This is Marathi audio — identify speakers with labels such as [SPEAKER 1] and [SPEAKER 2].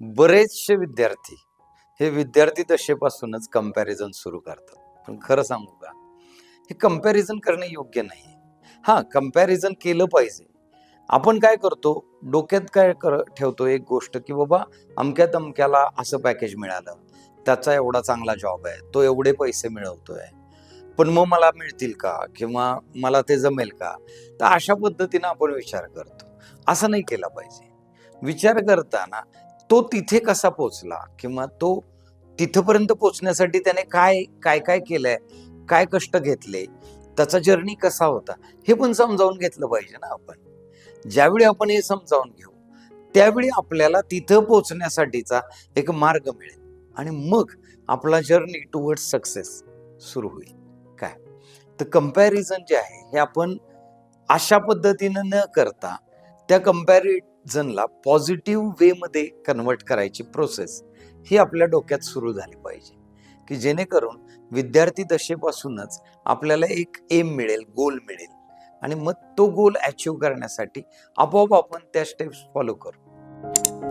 [SPEAKER 1] बरेचसे विद्यार्थी हे विद्यार्थी दशेपासूनच कंपॅरिझन सुरू करतात. पण खरं सांगू का, हे कंपॅरिझन करणे योग्य नाही. हां, कंपॅरिझन केलं पाहिजे. आपण काय करतो, डोक्यात काय ठेवतो एक गोष्ट, की बाबा अमक्या-तमक्याला असं पॅकेज मिळालं, त्याचा एवढा चांगला जॉब आहे, तो एवढे पैसे मिळवतोय. पण मग मला मिळतील का? किंवा मला ते जमेल का? तर अशा पद्धतीनं आपण विचार करतो. असं नाही केला पाहिजे. विचार करताना तो तिथे कसा पोहोचला किंवा तो तिथपर्यंत पोहोचण्यासाठी त्याने काय केलंय, काय कष्ट घेतले, त्याचा जर्नी कसा होता, हे पण समजावून घेतलं पाहिजे ना आपण. ज्यावेळी आपण हे समजावून घेऊ, त्यावेळी आपल्याला तिथं पोहोचण्यासाठीचा एक मार्ग मिळेल आणि मग आपला जर्नी टुवर्ड्स सक्सेस सुरू होईल. काय? तर कंपॅरिझन जे आहे हे आपण अशा पद्धतीनं न करता त्या कंपॅरिझनला पॉझिटिव्ह वेमध्ये कन्व्हर्ट करायची प्रोसेस ही आपल्या डोक्यात सुरू झाली पाहिजे, की जेणेकरून विद्यार्थी दशेपासूनच आपल्याला एक एम मिळेल, गोल मिळेल आणि मग तो गोल अचीव्ह करण्यासाठी आपोआप आपण त्या स्टेप्स फॉलो करू.